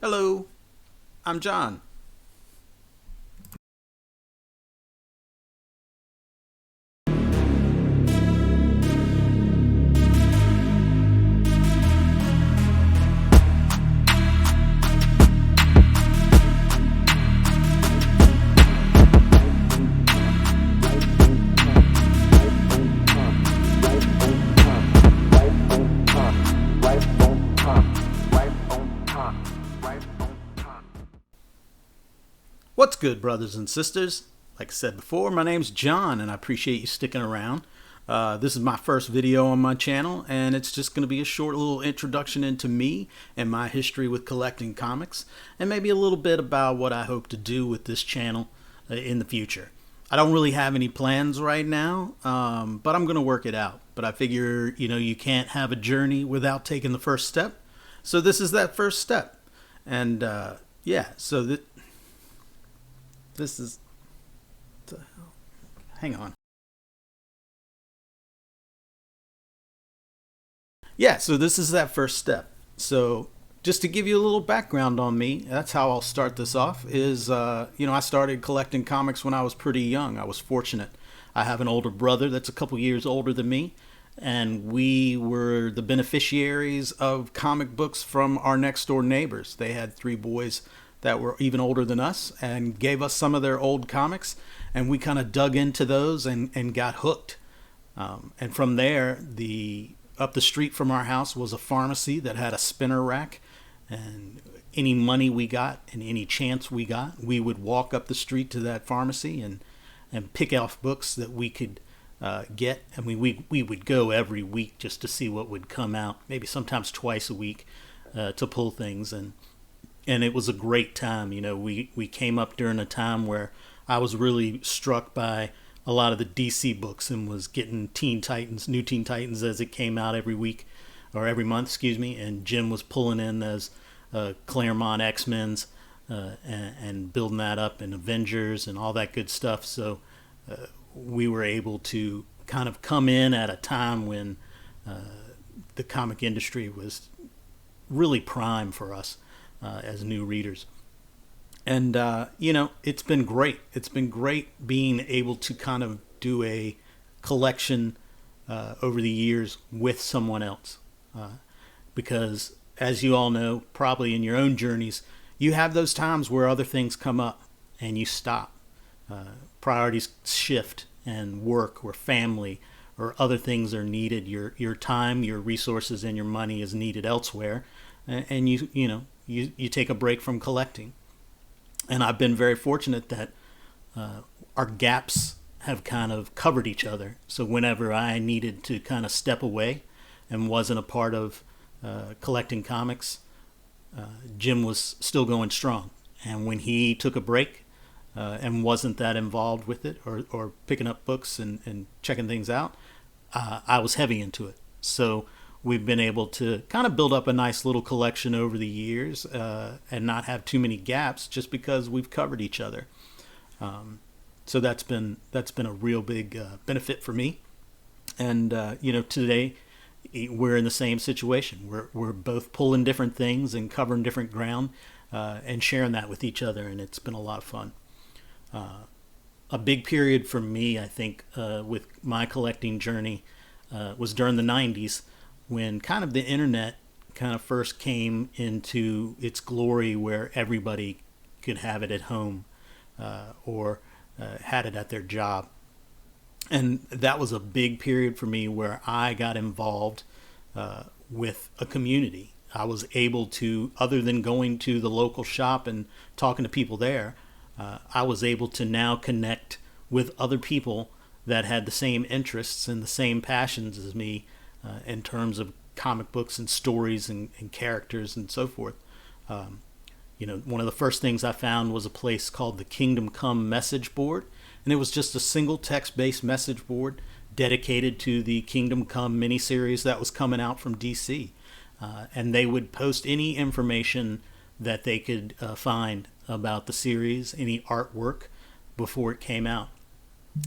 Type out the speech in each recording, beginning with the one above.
Hello, I'm John. What's good, brothers and sisters? Like I said before, my name's John, and I appreciate you sticking around. This is my first video on my channel, and it's just going to be a short little introduction into me and my history with collecting comics, and maybe a little bit about what I hope to do with this channel in the future. I don't really have any plans right now, but I'm going to work it out. But I figure, you can't have a journey without taking the first step. So this is that first step. And yeah, so this is. Hang on. Yeah, so this is that first step. So just to give you a little background on me, that's how I'll start this off. I started collecting comics when I was pretty young. I was fortunate. I have an older brother that's a couple years older than me, and we were the beneficiaries of comic books from our next door neighbors. They had three boys that were even older than us and gave us some of their old comics, and we kind of dug into those and got hooked. And from there, the up the street from our house was a pharmacy that had a spinner rack, and any money we got and any chance we got, we would walk up the street to that pharmacy and pick off books that we could get. I mean, we would go every week just to see what would come out, maybe sometimes twice a week, to pull things. And it was a great time. We came up during a time where I was really struck by a lot of the DC books and was getting New Teen Titans as it came out every week or every month, excuse me. And Jim was pulling in those Claremont X-Men's and building that up, and Avengers and all that good stuff. So we were able to kind of come in at a time when the comic industry was really prime for us as new readers. And it's been great. It's been great being able to kind of do a collection over the years with someone else, because as you all know, probably in your own journeys, you have those times where other things come up and you stop. Priorities shift, and work or family or other things are needed. Your time, your resources, and your money is needed elsewhere, and you take a break from collecting. And I've been very fortunate that our gaps have kind of covered each other. So whenever I needed to kind of step away and wasn't a part of collecting comics, Jim was still going strong. And when he took a break and wasn't that involved with it, or picking up books and checking things out, I was heavy into it. So we've been able to kind of build up a nice little collection over the years, and not have too many gaps, just because we've covered each other. So that's been a real big benefit for me. And today we're in the same situation. We're both pulling different things and covering different ground, and sharing that with each other, and it's been a lot of fun. A big period for me, I think, with my collecting journey, was during the 90s, when kind of the internet kind of first came into its glory, where everybody could have it at home, or had it at their job. And that was a big period for me where I got involved with a community. I was able to, other than going to the local shop and talking to people there, I was able to now connect with other people that had the same interests and the same passions as me, in terms of comic books and stories and characters and so forth. One of the first things I found was a place called the Kingdom Come message board, and it was just a single text-based message board dedicated to the Kingdom Come miniseries that was coming out from DC. And they would post any information that they could find about the series, any artwork before it came out.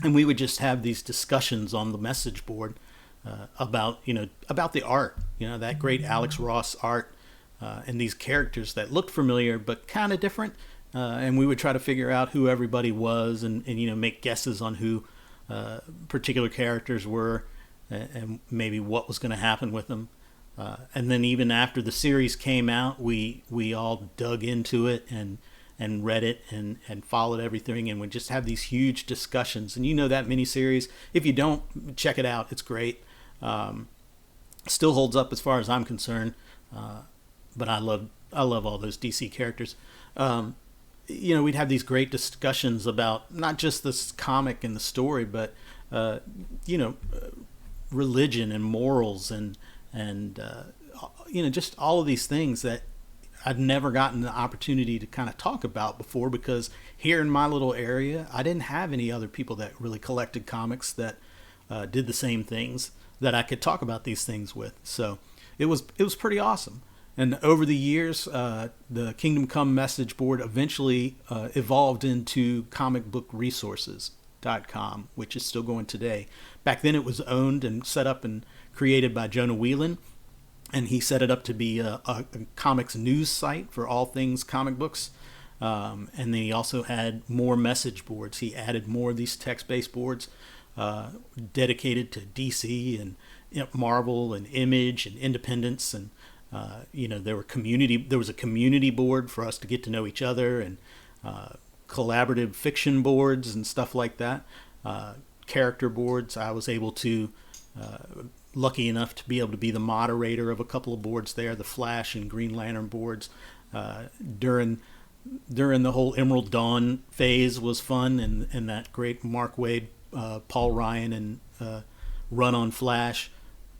And we would just have these discussions on the message board about the art, that great Alex Ross art, and these characters that looked familiar but kind of different. And we would try to figure out who everybody was, and make guesses on who particular characters were, and maybe what was going to happen with them. And then even after the series came out, we all dug into it and read it and followed everything, and would just have these huge discussions. And that miniseries, if you don't, check it out. It's great. Still holds up as far as I'm concerned. But I love all those DC characters. We'd have these great discussions about not just this comic and the story, but religion and morals and just all of these things that I'd never gotten the opportunity to kind of talk about before, because here in my little area, I didn't have any other people that really collected comics that did the same things that I could talk about these things with. So it was pretty awesome. And over the years, the Kingdom Come message board eventually evolved into comicbookresources.com, which is still going today. Back then it was owned and set up and created by Jonah Whelan, and he set it up to be a comics news site for all things comic books. And then he also had more message boards. He added more of these text-based boards dedicated to DC and Marvel and Image and Independence, and there was a community board for us to get to know each other, and collaborative fiction boards and stuff like that. Character boards. I was able to, lucky enough to be able to be the moderator of a couple of boards there, the Flash and Green Lantern boards. During the whole Emerald Dawn phase was fun, and that great Mark Waid, Paul Ryan, and run on Flash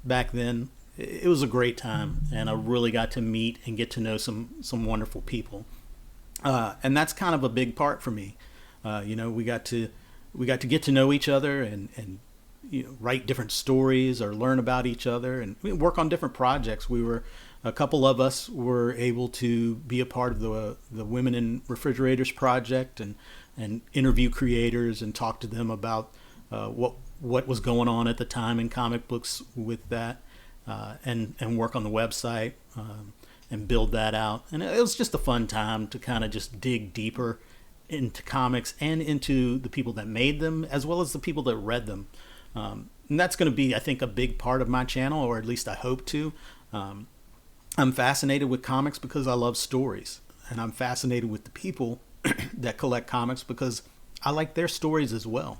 back then. It was a great time, and I really got to meet and get to know some wonderful people, and that's kind of a big part for me. We got to get to know each other and write different stories or learn about each other, and we work on different projects. A couple of us were able to be a part of the Women in Refrigerators project, and interview creators and talk to them about what was going on at the time in comic books with that. And work on the website and build that out. And it was just a fun time to kind of just dig deeper into comics and into the people that made them, as well as the people that read them. And that's going to be, I think, a big part of my channel, or at least I hope to. I'm fascinated with comics because I love stories, and I'm fascinated with the people that collect comics because I like their stories as well.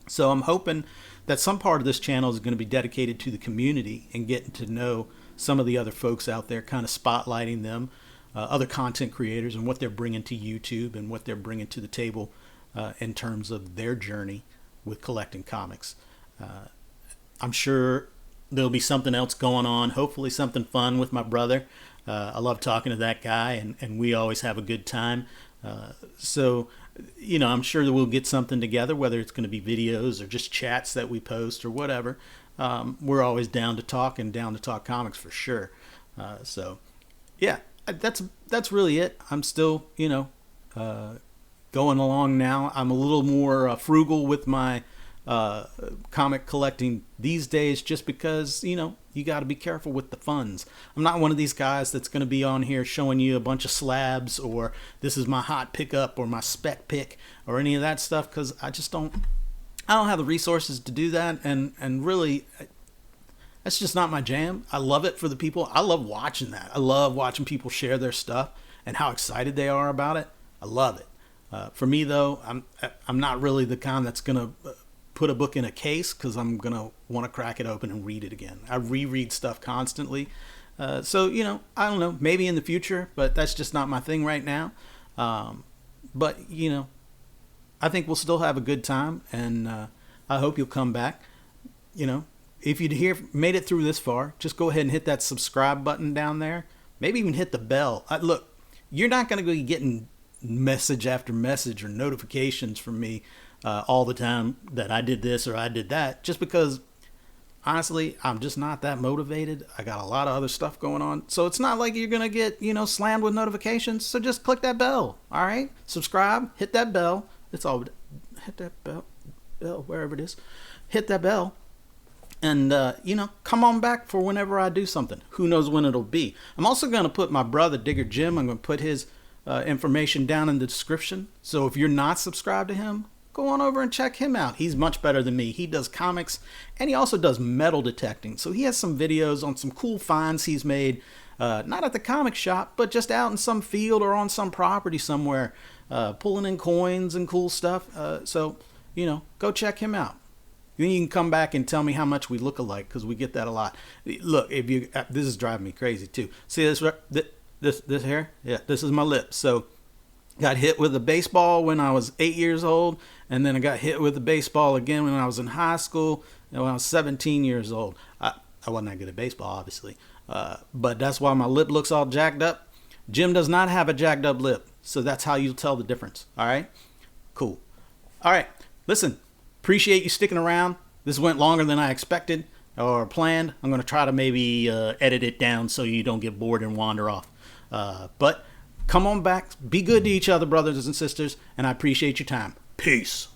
So I'm hoping that some part of this channel is going to be dedicated to the community and getting to know some of the other folks out there, kind of spotlighting them, other content creators, and what they're bringing to YouTube and what they're bringing to the table in terms of their journey with collecting comics. I'm sure there'll be something else going on, hopefully something fun with my brother. I love talking to that guy, and we always have a good time. So I'm sure that we'll get something together, whether it's going to be videos or just chats that we post or whatever. We're always down to talk and down to talk comics for sure. So yeah, that's really it. I'm still, going along now. I'm a little more frugal with my comic collecting these days, just because, you got to be careful with the funds. I'm not one of these guys that's going to be on here showing you a bunch of slabs, or this is my hot pickup or my spec pick or any of that stuff, because I don't have the resources to do that, and really that's just not my jam. I love it for the people. I love watching that. I love watching people share their stuff and how excited they are about it. I love it. For me though, I'm not really the kind that's going to put a book in a case, because I'm going to want to crack it open and read it again. I reread stuff constantly. So, I don't know, maybe in the future, but that's just not my thing right now. But, I think we'll still have a good time, and I hope you'll come back. If you made it through this far, just go ahead and hit that subscribe button down there. Maybe even hit the bell. Look, you're not going to be getting message after message or notifications from me all the time that I did this or I did that, just because honestly I'm just not that motivated. I got a lot of other stuff going on, so it's not like you're gonna get slammed with notifications. So just click that bell. All right, subscribe, hit that bell. It's all hit that bell wherever it is. Hit that bell, And, come on back for whenever I do something. Who knows when it'll be. I'm also going to put my brother, Digger Jim, I'm going to put his information down in the description. So if you're not subscribed to him, go on over and check him out. He's much better than me. He does comics, and he also does metal detecting. So he has some videos on some cool finds he's made, not at the comic shop, but just out in some field or on some property somewhere, pulling in coins and cool stuff. So, go check him out. Then you can come back and tell me how much we look alike, because we get that a lot. Look, this is driving me crazy too. See this hair? Yeah, this is my lip. So, got hit with a baseball when I was 8 years old, and then I got hit with a baseball again when I was in high school, and when I was 17 years old. I wasn't that good at baseball, obviously, but that's why my lip looks all jacked up. Jim does not have a jacked up lip, so that's how you tell the difference. All right, cool. All right, listen. Appreciate you sticking around. This went longer than I expected or planned. I'm going to try to maybe edit it down so you don't get bored and wander off. But come on back. Be good to each other, brothers and sisters, and I appreciate your time. Peace.